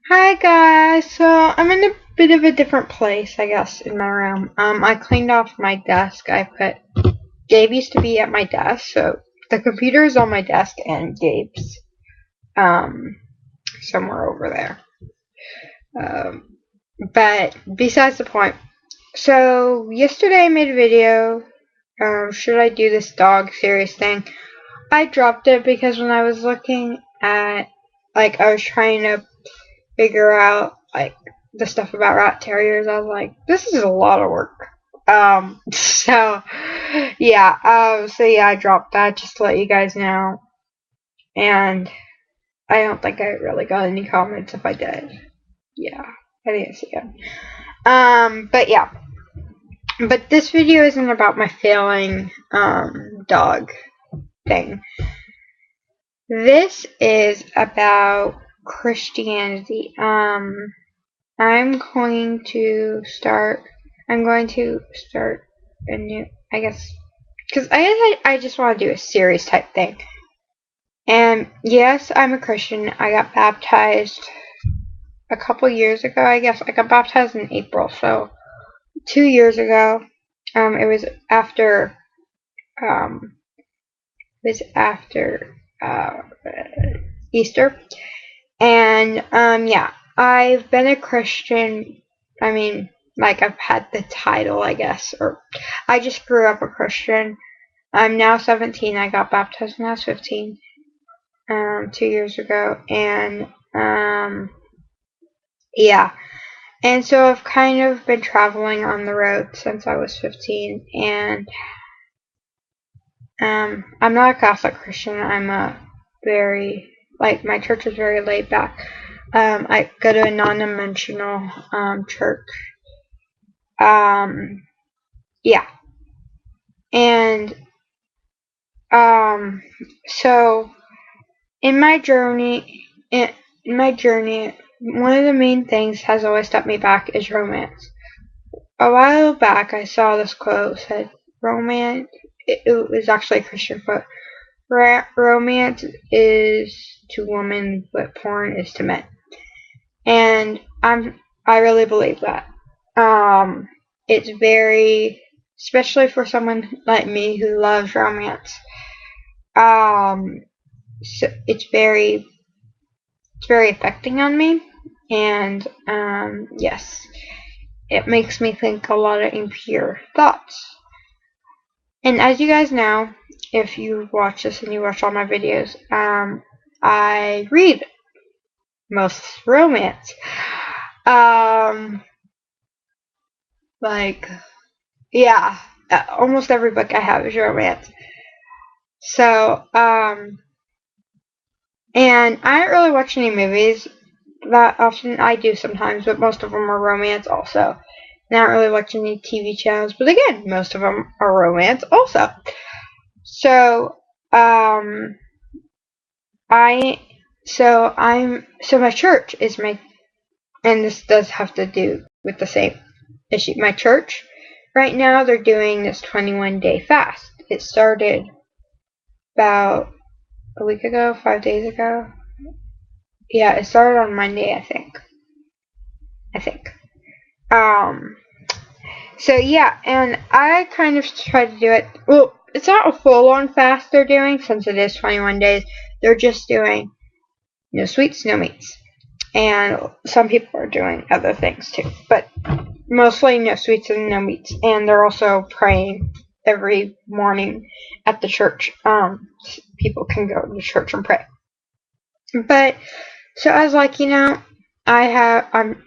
Hi guys, so I'm in a bit of a different place, I guess, in my room. I cleaned off my desk. Gabe used to be at my desk, so the computer is on my desk and Gabe's um somewhere over there. Um, but besides the point. So yesterday I made a video. Should I do this dog series thing? I dropped it because when I was looking at, I was trying to figure out the stuff about rat terriers. I was like, this is a lot of work. So yeah, I dropped that just to let you guys know, and I don't think I really got any comments. If I did, yeah, I didn't see it. But yeah, but this video isn't about my failing dog thing. This is about Christianity. I'm going to start. I'm going to start a new. I guess because I just want to do a series type thing. And yes, I'm a Christian. I got baptized a couple years ago. I guess I got baptized in April, so 2 years ago. It was after. Um, it was after Easter, and yeah, I've been a Christian. I mean, I've had the title, I guess, or I just grew up a Christian. I'm now 17. I got baptized when I was 15, 2 years ago, and yeah, and so I've kind of been traveling on the road since I was 15, and I'm not a Catholic Christian. I'm a very my church is very laid back. I go to a non-dimensional church. Um, yeah, and um, so in my journey, in my journey, one of the main things has always kept me back is romance. A while back, I saw this quote that said, "Romance." It was actually a Christian quote. Romance is to women what porn is to men, and I really believe that. Um, it's very, especially for someone like me who loves romance. So it's very affecting on me, and yes, it makes me think a lot of impure thoughts. And as you guys know, if you watch this and you watch all my videos, I read most romance. Um, like yeah, almost every book I have is romance. So and I don't really watch any movies that often. I do sometimes, but most of them are romance also. And I don't really watch any TV channels, but again, most of them are romance also. So, I, so my church is and this does have to do with the same issue. My church, right now, they're doing this 21-day fast. It started about a week ago, 5 days ago. Yeah, it started on Monday, I think. I think. Um, so yeah, and I kind of try to do it. Well, it's not a full-on fast they're doing since it is 21 days. They're just doing no sweets, no meats, and some people are doing other things too, but mostly no sweets and no meats. And they're also praying every morning at the church. People can go to church and pray. But so I was like, I have I'm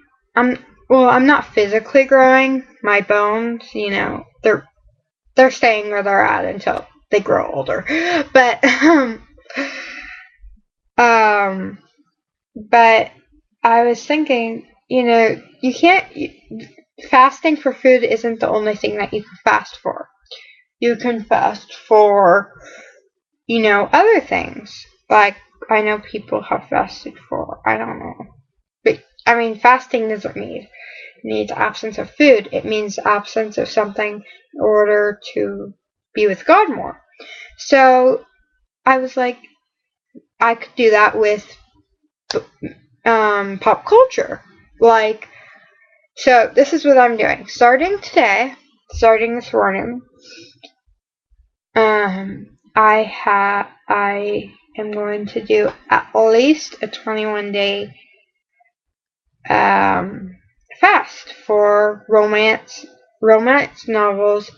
well, I'm not physically growing. My bones, they're staying where they're at until they grow older. But um but I was thinking, you can't fasting for food isn't the only thing that you can fast for. You can fast for, other things. Like I know people have fasted for, I don't know. But I mean, fasting doesn't mean it needs absence of food. It means absence of something in order to be with God more. So I was like, I could do that with pop culture. Like, so this is what I'm doing. Starting this morning, I am going to do at least a 21-day fast for romance novels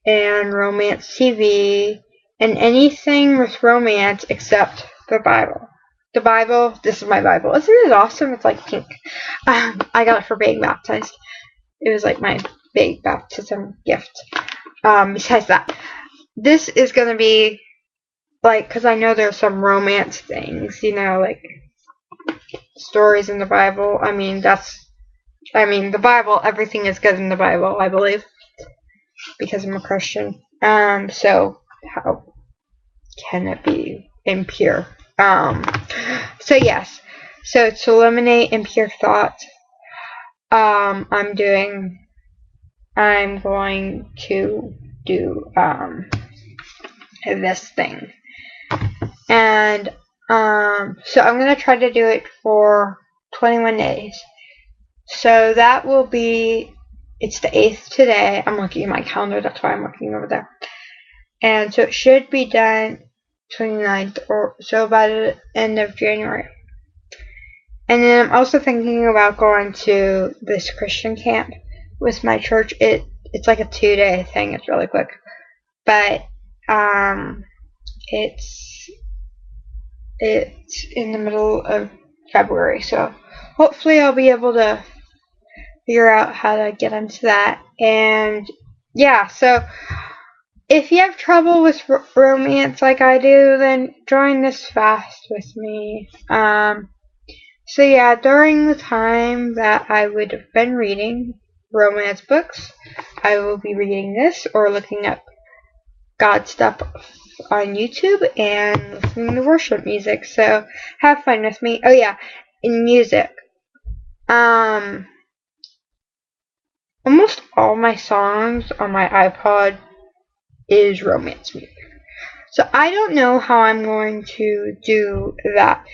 and romance TV and anything with romance except the Bible. The Bible, this is my Bible. Isn't it awesome? It's like pink. I got it for being baptized. It was like my big baptism gift. Besides that, this is going to be like, because I know there's some romance things, like stories in the Bible. The Bible, everything is good in the Bible, I believe, because I'm a Christian. So how can it be impure? So yes. So to eliminate impure thought, I'm going to do this thing. And so I'm going to try to do it for 21 days. So that will be, it's the 8th today. I'm looking at my calendar, that's why I'm looking over there. And so it should be done 29th or so by the end of January. And then I'm also thinking about going to this Christian camp with my church. It's like a 2-day thing. It's really quick. But it's in the middle of February. So hopefully I'll be able to figure out how to get into that. And yeah, so if you have trouble with romance like I do, then join this fast with me. So yeah, during the time that I would have been reading romance books, I will be reading this or looking up God stuff on YouTube and listening to worship music. So have fun with me. Oh yeah, in music. Almost all my songs on my iPod is romance music. So I don't know how I'm going to do that.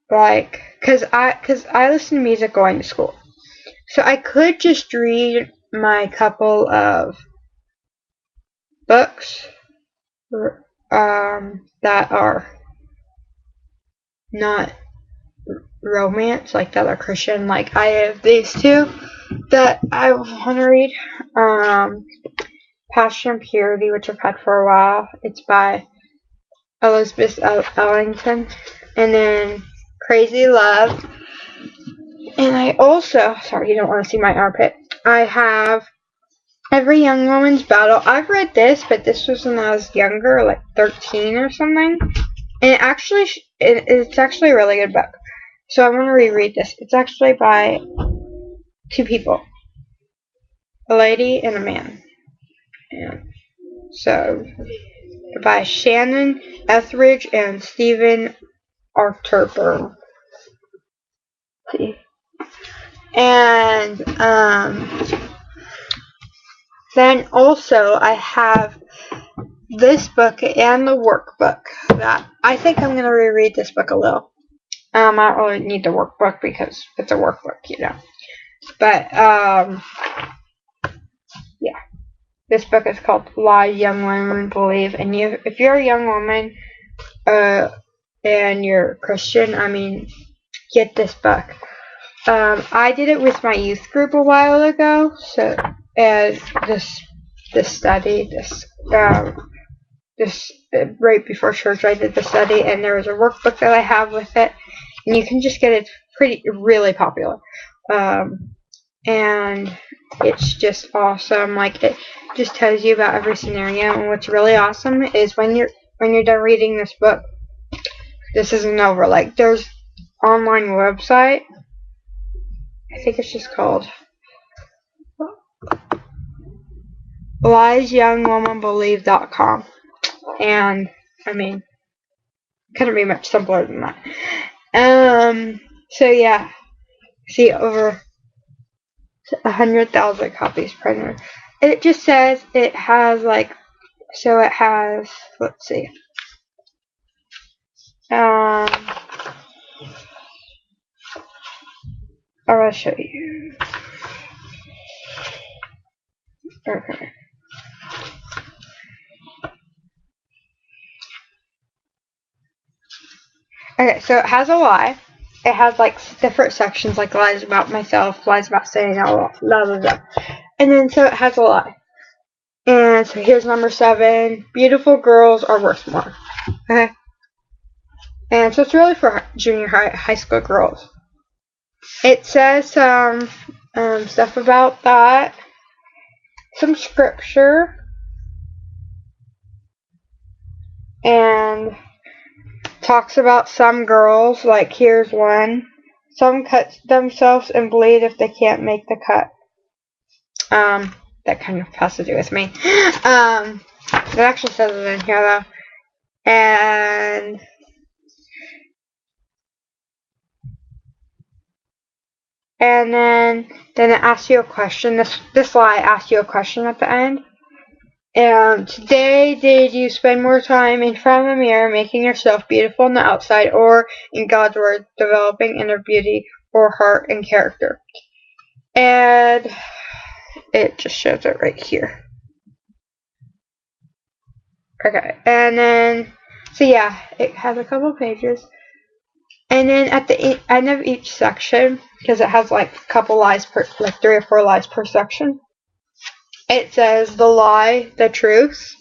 Cause I listen to music going to school. So I could just read my couple of books, that are not romance, like that are Christian. Like I have these two that I want to read. Passion and Purity, which I've had for a while. It's by Elizabeth Ellington. And then Crazy Love. And I also, sorry, you don't want to see my armpit. I have Every Young Woman's Battle. I've read this, but this was when I was younger, like 13 or something. And it's actually a really good book. So I'm going to reread this. It's actually by two people. A lady and a man. And so, by Shannon Ethridge and Stephen Arterburn. And then also I have this book and the workbook that I think I'm going to reread this book a little. I don't really need the workbook because it's a workbook, But, yeah. This book is called Lies Young Women Believe. And if you're a young woman and you're Christian, get this book. I did it with my youth group a while ago. So, as this study, right before church, I did the study, and there was a workbook that I have with it, and you can just get it really popular, and it's just awesome. Like, it just tells you about every scenario, and what's really awesome is when you're done reading this book, this isn't over. Like, there's online website. I think it's just called liesyoungwomanbelieve.com. And, couldn't be much simpler than that. So yeah. See, over 100,000 copies printed. It just says it has, let's see. I will show you. Okay. Okay, so it has a lie. It has like different sections, like lies about myself, lies about saying out loud, and then so it has a lie. And so here's number 7. Beautiful girls are worth more. Okay. And so it's really for junior high school girls. It says some stuff about that, some scripture, and talks about some girls. Like here's one. Some cut themselves and bleed if they can't make the cut. That kind of has to do with me. It actually says it in here though. And then it asks you a question. This lie asks you a question at the end. And today, did you spend more time in front of the mirror making yourself beautiful on the outside, or in God's word developing inner beauty or heart and character? And it just shows it right here. Okay, and then so yeah, it has a couple pages. And then at the end of each section, because it has like a couple lies per, like 3 or 4 lies per section, it says the lie, the truth.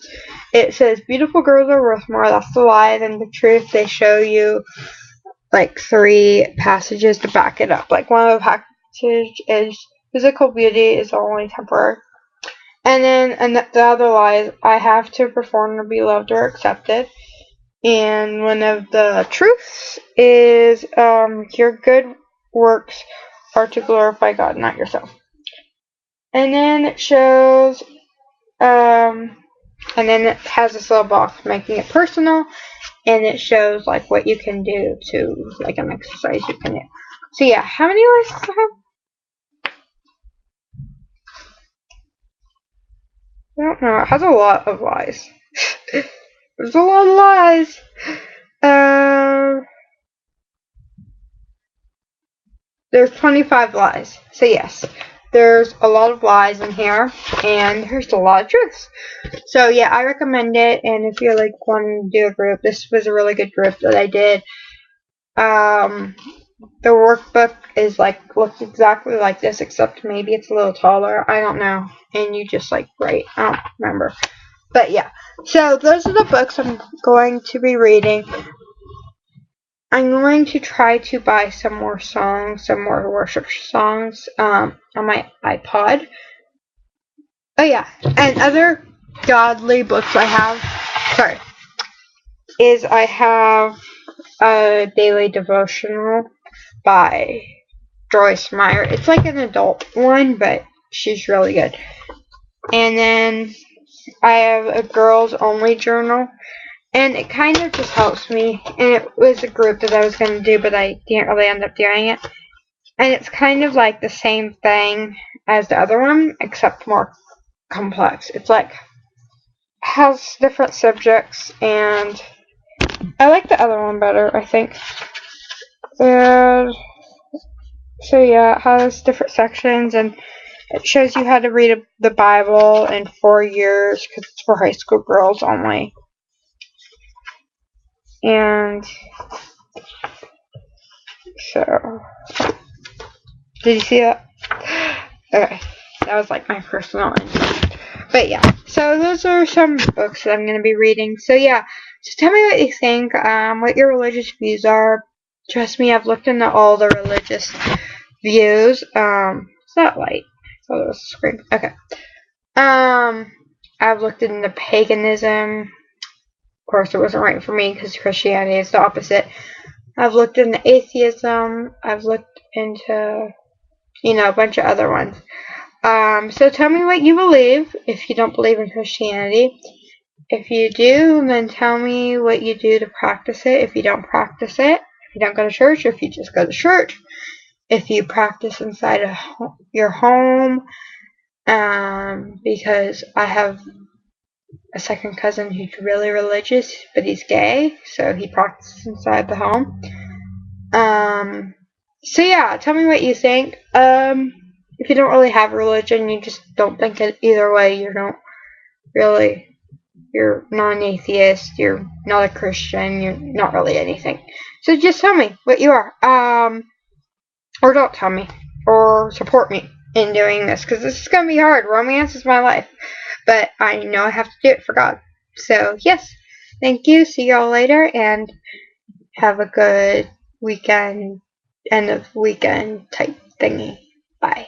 It says beautiful girls are worth more. That's the lie. Then the truth, they show you like 3 passages to back it up. Like one of the passages is physical beauty is only temporary. And then the other lie is I have to perform to be loved or accepted. And one of the truths is your good works are to glorify God, not yourself. And then it shows, and then it has this little box making it personal, and it shows like what you can do to, like an exercise you can do. So yeah, how many lies does it have? I don't know. It has a lot of lies. There's a lot of lies. There's 25 lies. So yes, there's a lot of lies in here, and there's a lot of truths. So yeah, I recommend it. And if you're like wanting to do a group, this was a really good group that I did. The workbook is like looks exactly like this, except maybe it's a little taller. I don't know. And you just like write. I don't remember. But yeah. So those are the books I'm going to be reading. I'm going to try to buy some more songs, some more worship songs on my iPod. Oh yeah, and other godly books I have, I have a daily devotional by Joyce Meyer. It's like an adult one, but she's really good. And then I have a girls only journal. And it kind of just helps me. And it was a group that I was going to do, but I didn't really end up doing it. And it's kind of like the same thing as the other one, except more complex. It's like, has different subjects, and I like the other one better, I think. And so yeah, it has different sections, and it shows you how to read the Bible in 4 years, because it's for high school girls only. And so, did you see that? Okay, that was like my personal interest. But yeah, so those are some books that I'm going to be reading. So yeah, just tell me what you think, what your religious views are. Trust me, I've looked into all the religious views. It's not light. Oh, there was a screen. Okay. I've looked into paganism. Of course, it wasn't right for me because Christianity is the opposite. I've looked into atheism. I've looked into, a bunch of other ones. So tell me what you believe if you don't believe in Christianity. If you do, then tell me what you do to practice it. If you don't practice it, if you don't go to church, or if you just go to church, if you practice inside of your home, because I have a second cousin who's really religious, but he's gay, so he practices inside the home. So yeah, tell me what you think. If you don't really have religion, you just don't think it either way. You don't really. You're not an atheist. You're not a Christian. You're not really anything. So just tell me what you are. Or don't tell me. Or support me in doing this, because this is gonna be hard. Romance is my life, but I know I have to do it for God. So yes, thank you. See y'all later, and have a good weekend, end of weekend type thingy. Bye.